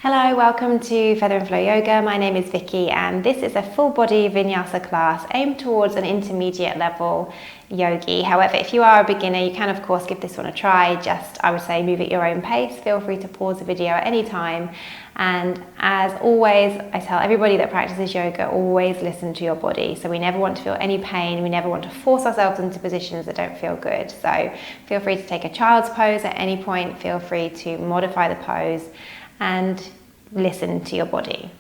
Hello, welcome to Feather and Flow Yoga. My name is Vicky and this is a full body vinyasa class aimed towards an intermediate level yogi. However, if you are a beginner, you can of course give this one a try. Just, I would say, move at your own pace. Feel free to pause the video at any time. And as always, I tell everybody that practices yoga, always listen to your body. So we never want to feel any pain. We never want to force ourselves into positions that don't feel good. So feel free to take a child's pose at any point. Feel free to modify the pose and listen to your body.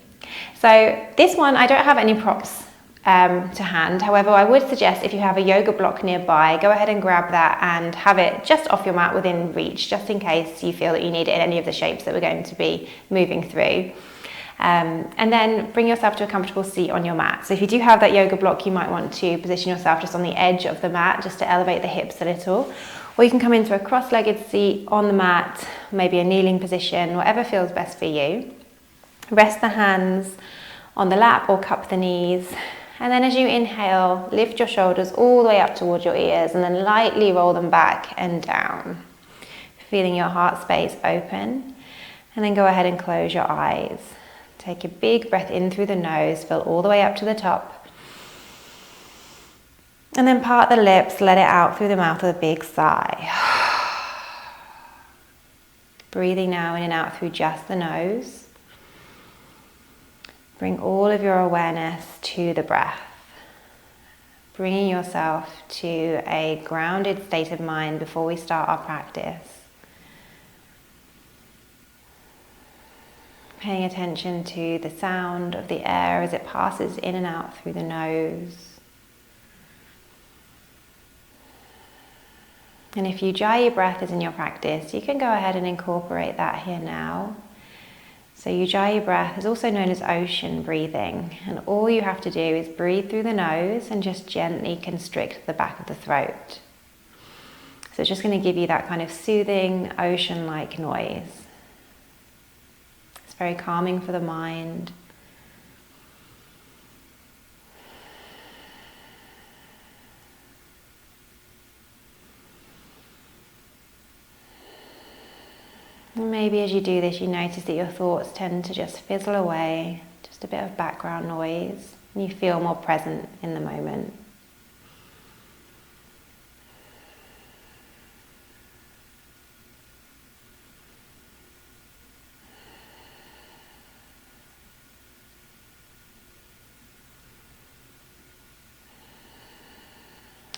So this one, I don't have any props to hand. However, I would suggest if you have a yoga block nearby, go ahead and grab that and have it just off your mat within reach, just in case you feel that you need it in any of the shapes that we're going to be moving through. And then bring yourself to a comfortable seat on your mat. So if you do have that yoga block, you might want to position yourself just on the edge of the mat, just to elevate the hips a little. Or you can come into a cross-legged seat on the mat, maybe a kneeling position, whatever feels best for you. Rest the hands on the lap or cup the knees. And then as you inhale, lift your shoulders all the way up towards your ears and then lightly roll them back and down. Feeling your heart space open. And then go ahead and close your eyes. Take a big breath in through the nose, fill all the way up to the top. And then part the lips, let it out through the mouth with a big sigh. Breathing now in and out through just the nose. Bring all of your awareness to the breath. Bringing yourself to a grounded state of mind before we start our practice. Paying attention to the sound of the air as it passes in and out through the nose. And if Ujjayi breath is in your practice, you can go ahead and incorporate that here now. So Ujjayi breath is also known as ocean breathing. And all you have to do is breathe through the nose and just gently constrict the back of the throat. So it's just going to give you that kind of soothing, ocean-like noise. It's very calming for the mind. And maybe as you do this, you notice that your thoughts tend to just fizzle away, just a bit of background noise, and you feel more present in the moment.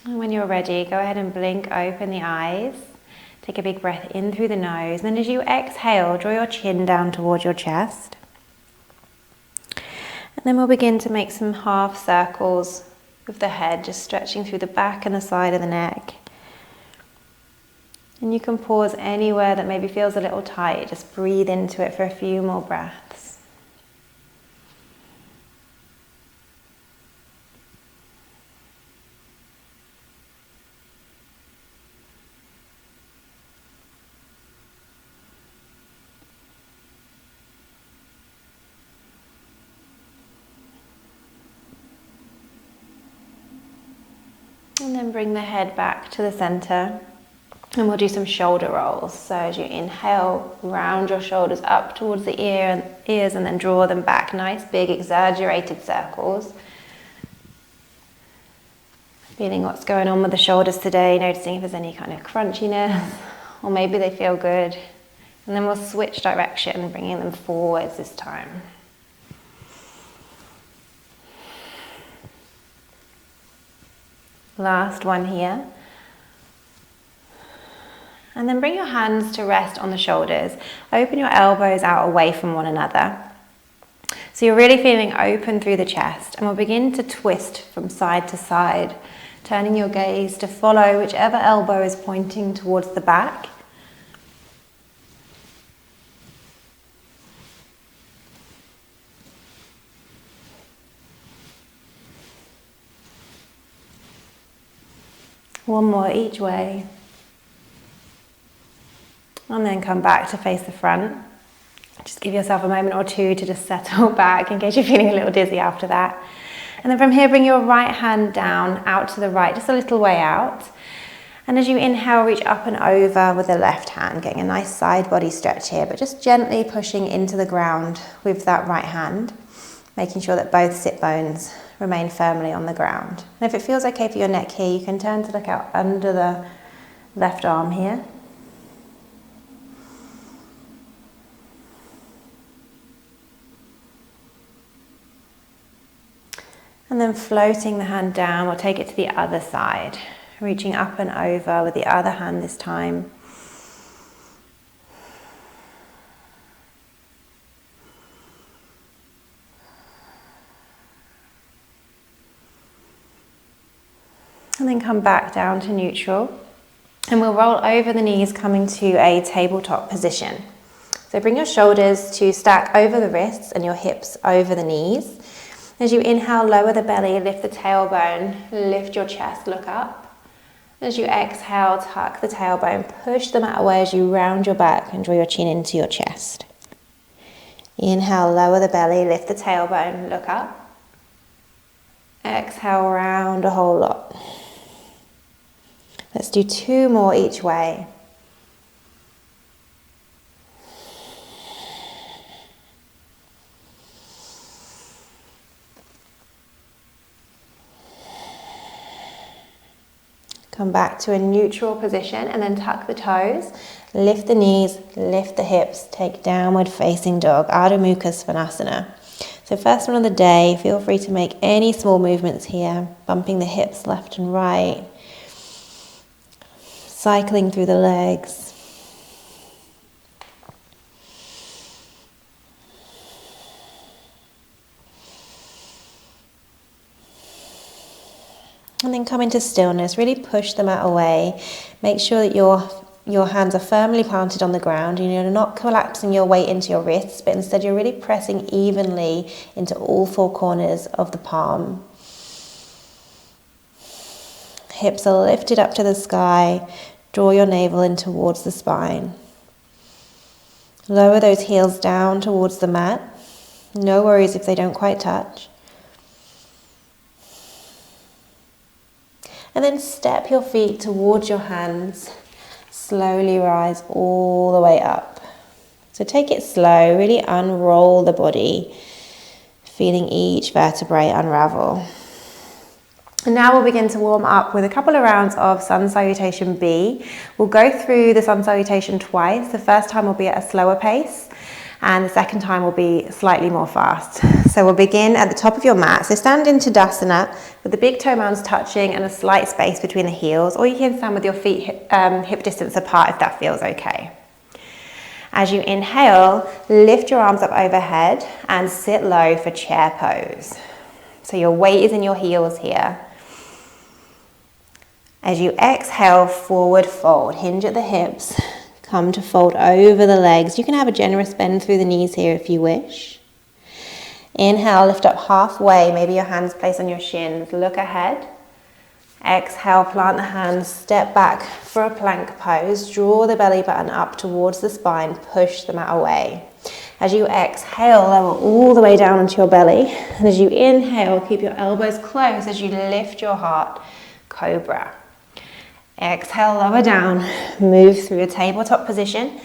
And when you're ready, go ahead and blink open the eyes. Take a big breath in through the nose, and then as you exhale, draw your chin down towards your chest. And then we'll begin to make some half circles with the head, just stretching through the back and the side of the neck. And you can pause anywhere that maybe feels a little tight, just breathe into it for a few more breaths. And then bring the head back to the center, and we'll do some shoulder rolls. So as you inhale, round your shoulders up towards the ears and then draw them back. Nice big exaggerated circles. Feeling what's going on with the shoulders today, noticing if there's any kind of crunchiness, or maybe they feel good. And then we'll switch direction, bringing them forwards this time. Last one here. And then bring your hands to rest on the shoulders. Open your elbows out away from one another. So you're really feeling open through the chest, and we'll begin to twist from side to side, turning your gaze to follow whichever elbow is pointing towards the back. One more each way. And then come back to face the front. Just give yourself a moment or two to just settle back in case you're feeling a little dizzy after that. And then from here, bring your right hand down out to the right, just a little way out. And as you inhale, reach up and over with the left hand, getting a nice side body stretch here, but just gently pushing into the ground with that right hand, making sure that both sit bones remain firmly on the ground. And if it feels okay for your neck here, you can turn to look out under the left arm here. And then floating the hand down, we'll take it to the other side, reaching up and over with the other hand this time. And then come back down to neutral. And we'll roll over the knees, coming to a tabletop position. So bring your shoulders to stack over the wrists and your hips over the knees. As you inhale, lower the belly, lift the tailbone, lift your chest, look up. As you exhale, tuck the tailbone, push the mat away as you round your back and draw your chin into your chest. Inhale, lower the belly, lift the tailbone, look up. Exhale, round a whole lot. Let's do 2 more each way. Come back to a neutral position and then tuck the toes, lift the knees, lift the hips, take downward facing dog, Adho Mukha Svanasana. So first one of the day, feel free to make any small movements here, bumping the hips left and right, cycling through the legs. And then come into stillness, really push the mat away. Make sure that your hands are firmly planted on the ground. You're not collapsing your weight into your wrists, but instead you're really pressing evenly into all 4 corners of the palm. Hips are lifted up to the sky. Draw your navel in towards the spine. Lower those heels down towards the mat. No worries if they don't quite touch. And then step your feet towards your hands. Slowly rise all the way up. So take it slow, really unroll the body, feeling each vertebrae unravel. And now we'll begin to warm up with a couple of rounds of Sun Salutation B. We'll go through the Sun Salutation twice. The first time will be at a slower pace, and the second time will be slightly more fast. So we'll begin at the top of your mat. So stand in Tadasana with the big toe mounds touching and a slight space between the heels, or you can stand with your feet hip distance apart if that feels okay. As you inhale, lift your arms up overhead and sit low for chair pose. So your weight is in your heels here. As you exhale, forward fold, hinge at the hips, come to fold over the legs. You can have a generous bend through the knees here if you wish. Inhale, lift up halfway, maybe your hands placed on your shins, look ahead. Exhale, plant the hands, step back for a plank pose, draw the belly button up towards the spine, push the mat away. As you exhale, lower all the way down onto your belly, and as you inhale, keep your elbows close as you lift your heart, cobra. Exhale, lower down, move through a tabletop position,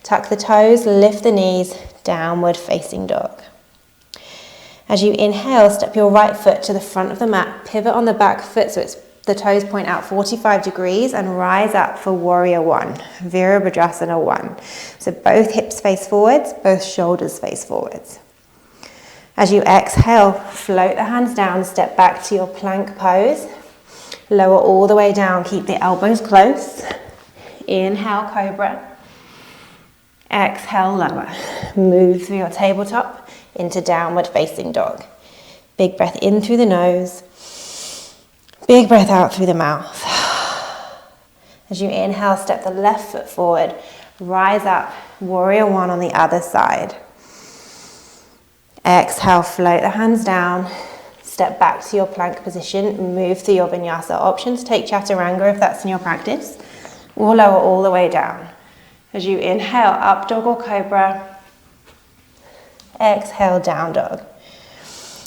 tuck the toes, lift the knees, downward facing dog. As you inhale, step your right foot to the front of the mat, pivot on the back foot so the toes point out 45 degrees and rise up for Warrior 1, Virabhadrasana 1. So both hips face forwards, both shoulders face forwards. As you exhale, float the hands down, step back to your plank pose. Lower all the way down, keep the elbows close. Inhale, cobra. Exhale, lower. Move through your tabletop into downward facing dog. Big breath in through the nose. Big breath out through the mouth. As you inhale, step the left foot forward. Rise up, Warrior 1 on the other side. Exhale, float the hands down. Step back to your plank position, move through your vinyasa. Option to take chaturanga if that's in your practice, or lower all the way down. As you inhale, up dog or cobra. Exhale, down dog.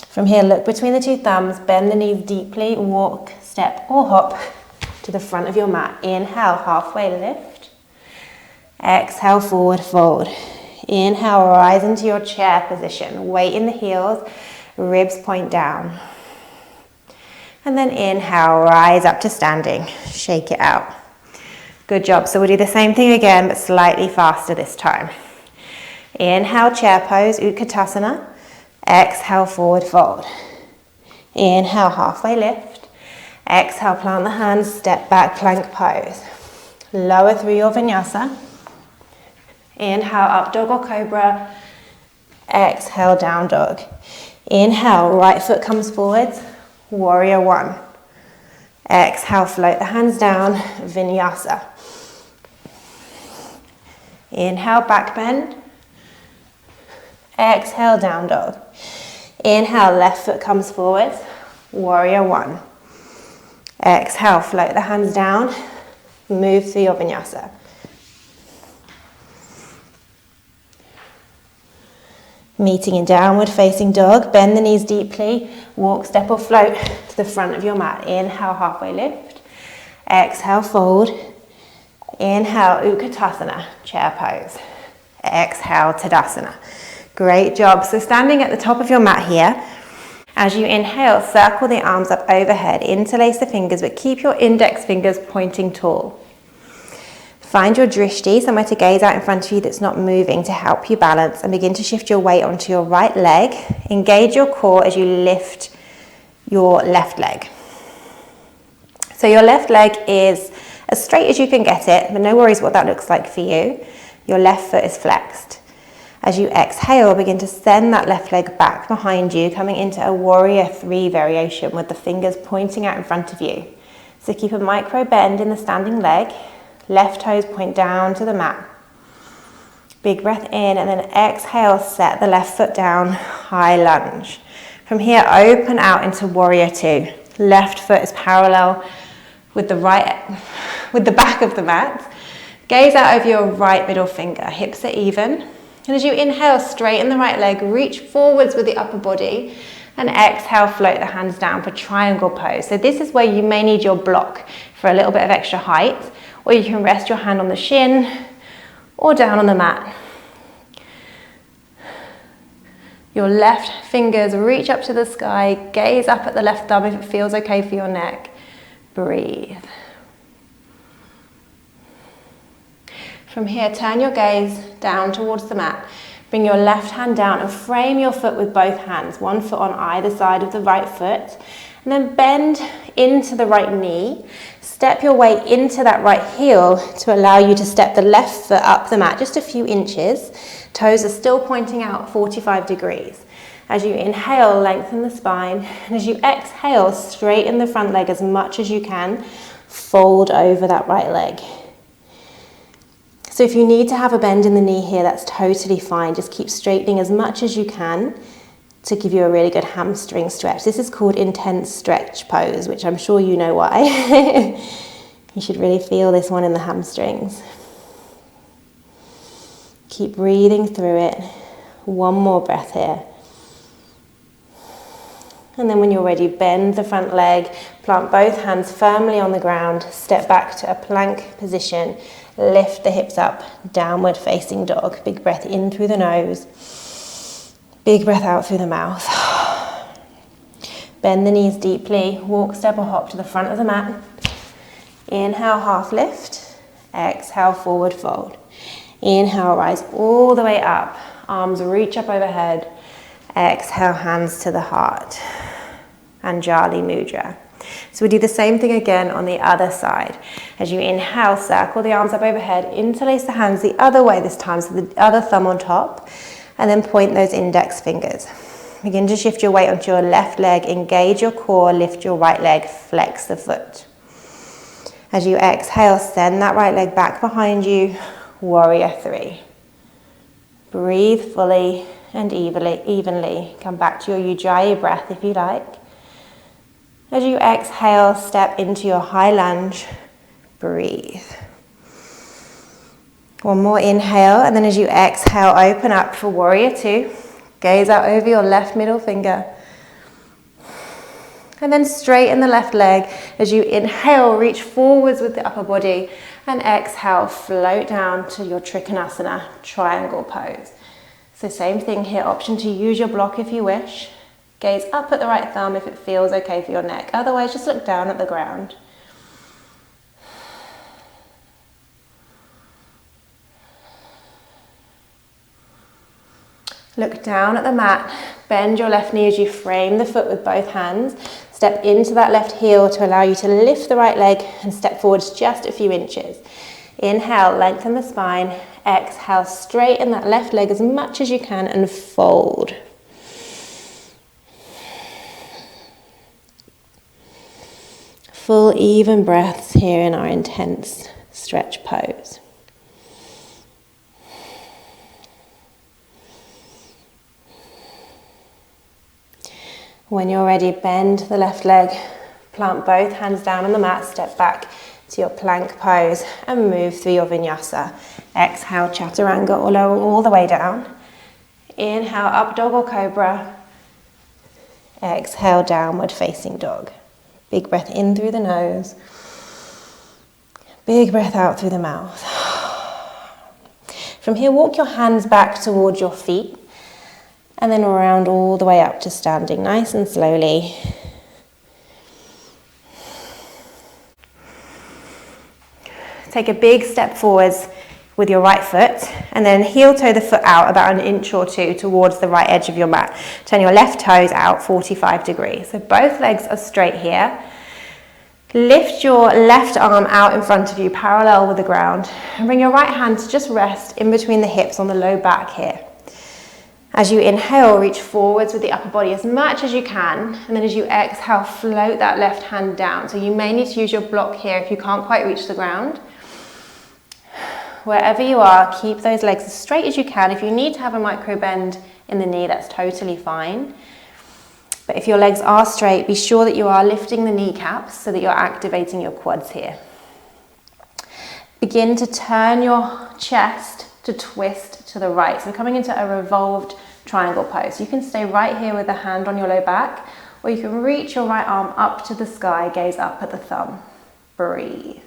From here, look between the 2 thumbs, bend the knees deeply, walk, step or hop to the front of your mat. Inhale, halfway lift. Exhale, forward fold. Inhale, rise into your chair position. Weight in the heels, ribs point down. And then inhale, rise up to standing. Shake it out. Good job. So we'll do the same thing again, but slightly faster this time. Inhale, chair pose, Utkatasana. Exhale, forward fold. Inhale, halfway lift. Exhale, plant the hands, step back, plank pose. Lower through your vinyasa. Inhale, up dog or cobra. Exhale, down dog. Inhale, right foot comes forwards. Warrior one. Exhale, float the hands down, vinyasa. Inhale, back bend. Exhale, down dog. Inhale, left foot comes forwards, warrior one. Exhale, float the hands down, move through your vinyasa. Meeting in downward facing dog, bend the knees deeply, walk, step or float to the front of your mat. Inhale, halfway lift. Exhale, fold. Inhale, Utkatasana, chair pose. Exhale, Tadasana. Great job. So standing at the top of your mat here, as you inhale, circle the arms up overhead, interlace the fingers, but keep your index fingers pointing tall. Find your drishti, somewhere to gaze out in front of you that's not moving, to help you balance, and begin to shift your weight onto your right leg. Engage your core as you lift your left leg. So your left leg is as straight as you can get it, but no worries what that looks like for you. Your left foot is flexed. As you exhale, begin to send that left leg back behind you, coming into a warrior three variation with the fingers pointing out in front of you. So keep a micro bend in the standing leg. Left toes point down to the mat. Big breath in, and then exhale, set the left foot down, high lunge. From here, open out into warrior two. Left foot is parallel with the back of the mat. Gaze out over your right middle finger, hips are even. And as you inhale, straighten the right leg, reach forwards with the upper body, and exhale, float the hands down for triangle pose. So this is where you may need your block for a little bit of extra height, or you can rest your hand on the shin or down on the mat. Your left fingers reach up to the sky, gaze up at the left thumb if it feels okay for your neck. Breathe. From here, turn your gaze down towards the mat. Bring your left hand down and frame your foot with both hands, one foot on either side of the right foot. And then bend into the right knee. Step your way into that right heel to allow you to step the left foot up the mat just a few inches. Toes are still pointing out 45 degrees. As you inhale, lengthen the spine. And as you exhale, straighten the front leg as much as you can. Fold over that right leg. So if you need to have a bend in the knee here, that's totally fine. Just keep straightening as much as you can to give you a really good hamstring stretch. This is called intense stretch pose, which I'm sure you know why. You should really feel this one in the hamstrings. Keep breathing through it. One more breath here. And then when you're ready, bend the front leg, plant both hands firmly on the ground, step back to a plank position, lift the hips up, downward facing dog. Big breath in through the nose, big breath out through the mouth. Bend the knees deeply, walk, step or hop to the front of the mat. Inhale, half lift, exhale, forward fold. Inhale, rise all the way up, arms reach up overhead. Exhale, hands to the heart. Anjali Mudra. So we do the same thing again on the other side. As you inhale, circle the arms up overhead, interlace the hands the other way this time, so the other thumb on top, and then point those index fingers. Begin to shift your weight onto your left leg, engage your core, lift your right leg, flex the foot. As you exhale, send that right leg back behind you, warrior three. Breathe fully and evenly. Come back to your Ujjayi breath if you like. As you exhale, step into your high lunge, breathe. One more inhale, and then as you exhale, open up for warrior two. Gaze out over your left middle finger. And then straighten the left leg as you inhale, reach forwards with the upper body, and exhale, float down to your Trikanasana, triangle pose. So same thing here, option to use your block if you wish. Gaze up at the right thumb if it feels okay for your neck. Otherwise, just look down at the ground. Look down at the mat, bend your left knee as you frame the foot with both hands. Step into that left heel to allow you to lift the right leg and step forwards just a few inches. Inhale, lengthen the spine. Exhale, straighten that left leg as much as you can and fold. Full even breaths here in our intense stretch pose. When you're ready, bend the left leg, plant both hands down on the mat, step back to your plank pose and move through your vinyasa. Exhale, chaturanga or lower all the way down. Inhale, up dog or cobra. Exhale, downward facing dog. Big breath in through the nose. Big breath out through the mouth. From here, walk your hands back towards your feet. And then round all the way up to standing, nice and slowly. Take a big step forwards with your right foot, and then heel toe the foot out about an inch or two towards the right edge of your mat. Turn your left toes out 45 degrees. So both legs are straight here. Lift your left arm out in front of you, parallel with the ground, and bring your right hand to just rest in between the hips on the low back here. As you inhale, reach forwards with the upper body as much as you can, and then as you exhale, float that left hand down. So you may need to use your block here if you can't quite reach the ground. Wherever you are, keep those legs as straight as you can. If you need to have a micro bend in the knee, that's totally fine. But if your legs are straight, be sure that you are lifting the kneecaps so that you're activating your quads here. Begin to turn your chest to twist to the right. So coming into a revolved triangle pose. You can stay right here with the hand on your low back, or you can reach your right arm up to the sky, gaze up at the thumb. Breathe.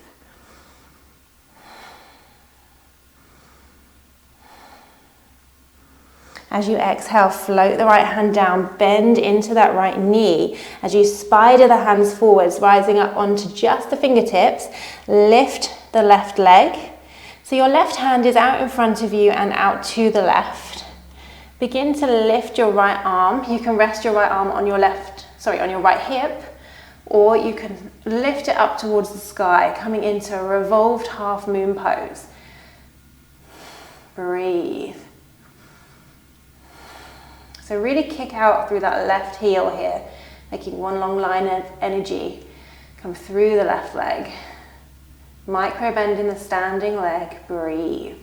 As you exhale, float the right hand down, bend into that right knee. As you spider the hands forwards, rising up onto just the fingertips, lift the left leg. So your left hand is out in front of you and out to the left. Begin to lift your right arm. You can rest your right arm on your right hip, or you can lift it up towards the sky, coming into a revolved half moon pose. Breathe. So really kick out through that left heel here, making one long line of energy come through the left leg. Micro bend in the standing leg, breathe.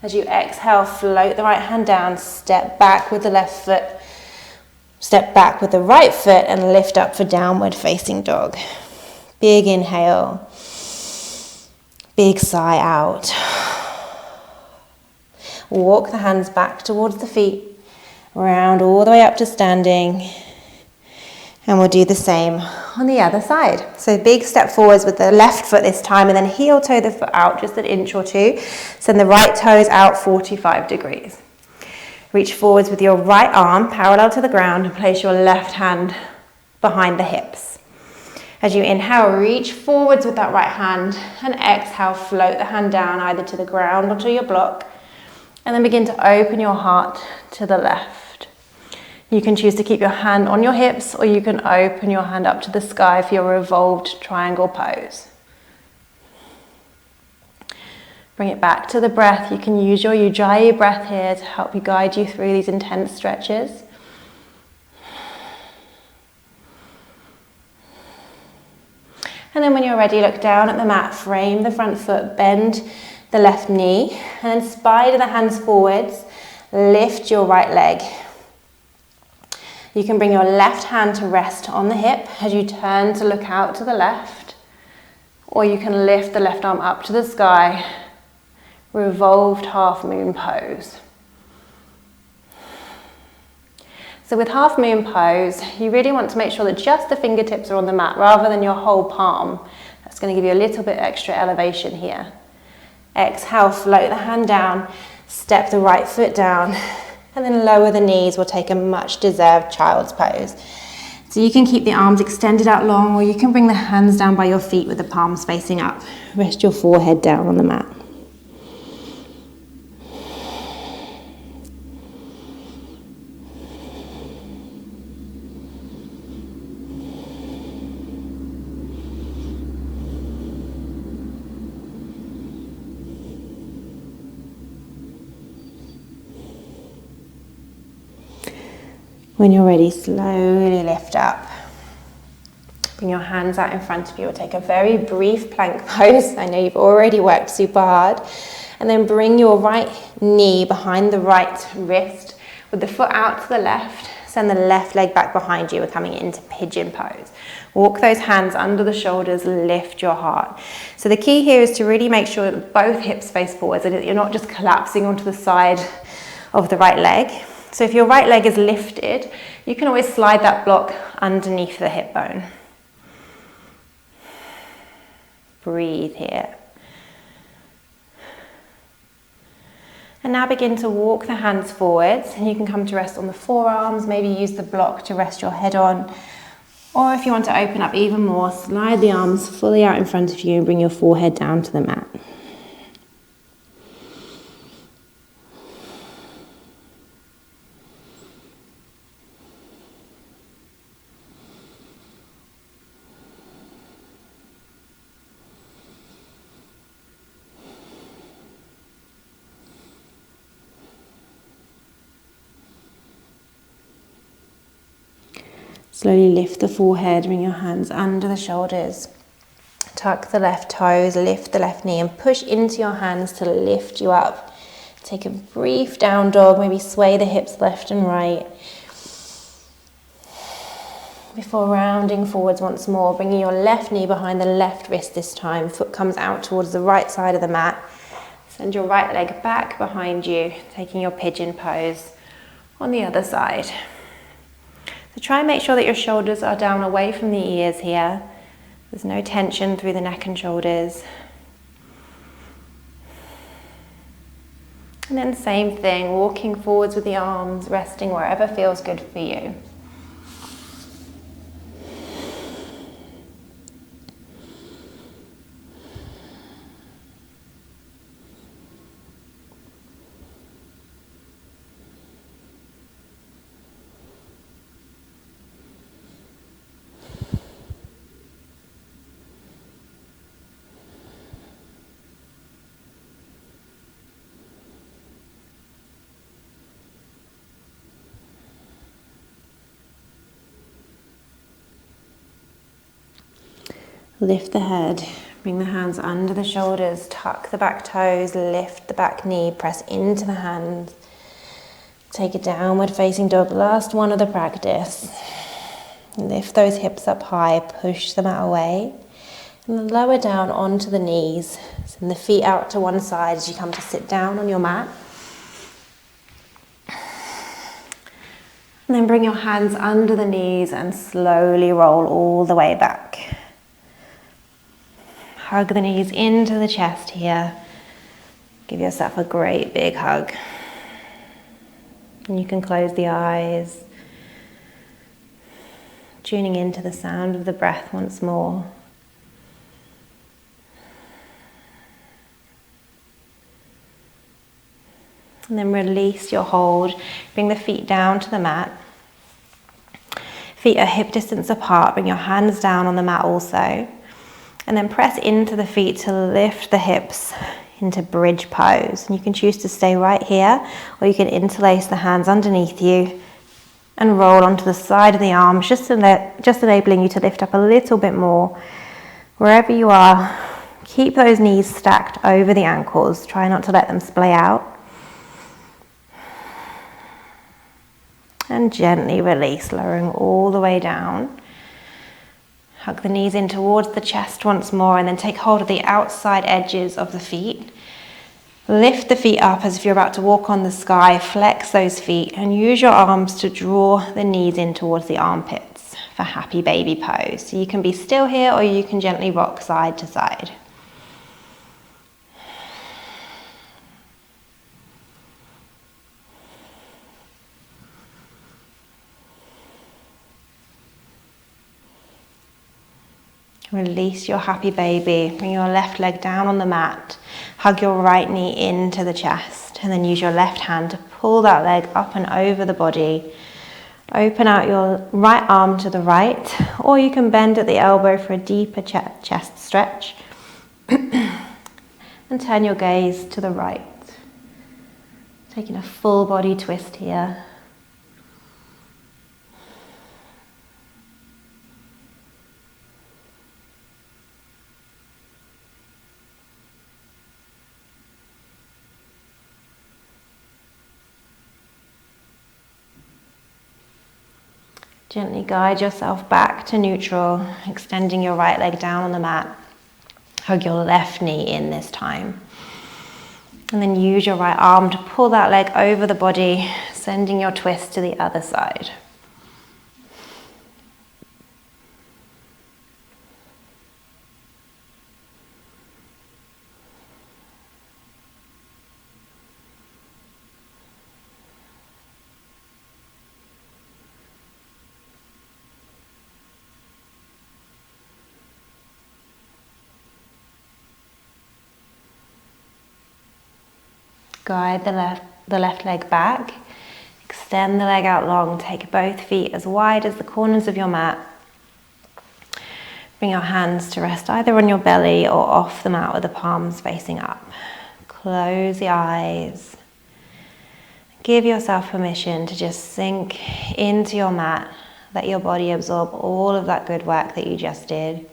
As you exhale, float the right hand down, step back with the left foot, step back with the right foot and lift up for downward facing dog. Big inhale, big sigh out. Walk the hands back towards the feet, round all the way up to standing. And we'll do the same on the other side. So big step forwards with the left foot this time, and then heel toe the foot out just an inch or two. Send the right toes out 45 degrees. Reach forwards with your right arm parallel to the ground and place your left hand behind the hips. As you inhale, reach forwards with that right hand, and exhale, float the hand down either to the ground or to your block, and then begin to open your heart to the left. You can choose to keep your hand on your hips, or you can open your hand up to the sky for your revolved triangle pose. Bring it back to the breath. You can use your Ujjayi breath here to help you guide you through these intense stretches. And then when you're ready, look down at the mat, frame the front foot, bend the left knee, and then spider the hands forwards, lift your right leg. You can bring your left hand to rest on the hip as you turn to look out to the left, or you can lift the left arm up to the sky, revolved half moon pose. So with half moon pose, you really want to make sure that just the fingertips are on the mat rather than your whole palm. That's going to give you a little bit extra elevation here. Exhale, float the hand down, step the right foot down, and then lower the knees. We'll take a much deserved child's pose. So you can keep the arms extended out long, or you can bring the hands down by your feet with the palms facing up. Rest your forehead down on the mat. When you're ready, slowly lift up. Bring your hands out in front of you. We'll take a very brief plank pose. I know you've already worked super hard. And then bring your right knee behind the right wrist with the foot out to the left. Send the left leg back behind you. We're coming into Pigeon Pose. Walk those hands under the shoulders, lift your heart. So the key here is to really make sure that both hips face forwards and that you're not just collapsing onto the side of the right leg. So if your right leg is lifted, you can always slide that block underneath the hip bone. Breathe here. And now begin to walk the hands forwards, and you can come to rest on the forearms, maybe use the block to rest your head on. Or if you want to open up even more, slide the arms fully out in front of you and bring your forehead down to the mat. Slowly lift the forehead, bring your hands under the shoulders. Tuck the left toes, lift the left knee and push into your hands to lift you up. Take a brief down dog, maybe sway the hips left and right. Before rounding forwards once more, bringing your left knee behind the left wrist this time. Foot comes out towards the right side of the mat. Send your right leg back behind you, taking your pigeon pose on the other side. So try and make sure that your shoulders are down away from the ears here. There's no tension through the neck and shoulders. And then same thing, walking forwards with the arms, resting wherever feels good for you. Lift the head, bring the hands under the shoulders, tuck the back toes, lift the back knee, press into the hands. Take a downward facing dog, last one of the practice. Lift those hips up high, push them out away. And lower down onto the knees. Send the feet out to one side as you come to sit down on your mat. And then bring your hands under the knees and slowly roll all the way back. Hug the knees into the chest here. Give yourself a great big hug. And you can close the eyes. Tuning into the sound of the breath once more. And then release your hold. Bring the feet down to the mat. Feet are hip distance apart. Bring your hands down on the mat also. And then press into the feet to lift the hips into bridge pose. And you can choose to stay right here, or you can interlace the hands underneath you and roll onto the side of the arms, just enabling you to lift up a little bit more. Wherever you are, keep those knees stacked over the ankles. Try not to let them splay out. And gently release, lowering all the way down. Hug the knees in towards the chest once more, and then take hold of the outside edges of the feet. Lift the feet up as if you're about to walk on the sky. Flex those feet and use your arms to draw the knees in towards the armpits for happy baby pose. So you can be still here or you can gently rock side to side. Release your happy baby. Bring your left leg down on the mat. Hug your right knee into the chest. And then use your left hand to pull that leg up and over the body. Open out your right arm to the right. Or you can bend at the elbow for a deeper chest stretch. And turn your gaze to the right. Taking a full body twist here. Gently guide yourself back to neutral, extending your right leg down on the mat. Hug your left knee in this time. And then use your right arm to pull that leg over the body, sending your twist to the other side. Guide the left leg back, extend the leg out long, take both feet as wide as the corners of your mat. Bring your hands to rest either on your belly or off the mat with the palms facing up. Close the eyes. Give yourself permission to just sink into your mat, let your body absorb all of that good work that you just did.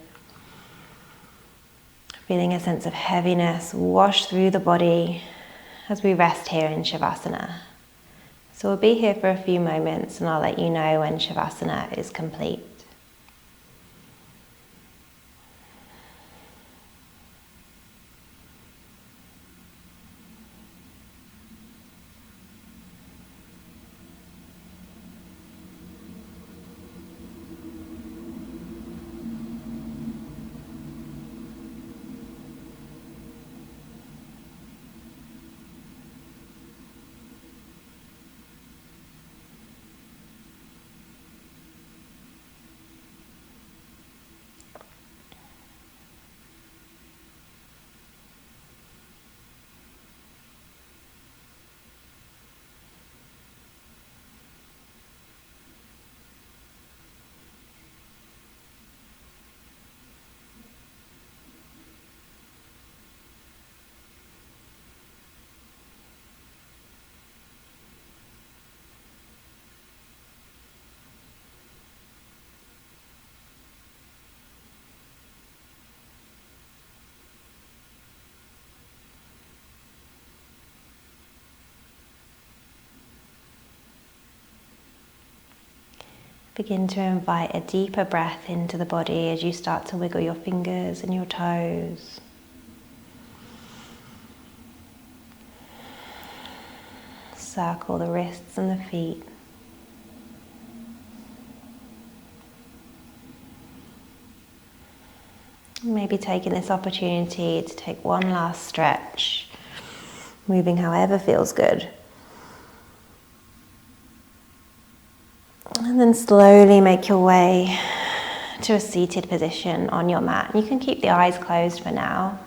Feeling a sense of heaviness wash through the body as we rest here in Shavasana. So we'll be here for a few moments and I'll let you know when Shavasana is complete. Begin to invite a deeper breath into the body as you start to wiggle your fingers and your toes. Circle the wrists and the feet. Maybe taking this opportunity to take one last stretch, moving however feels good. And then slowly make your way to a seated position on your mat. You can keep the eyes closed for now.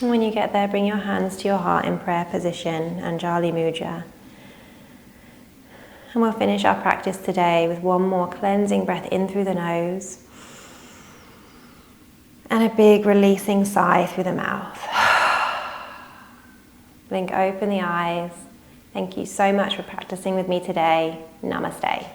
And when you get there, bring your hands to your heart in prayer position, Anjali Mudra. And we'll finish our practice today with one more cleansing breath in through the nose. And a big releasing sigh through the mouth. Blink open the eyes. Thank you so much for practicing with me today. Namaste.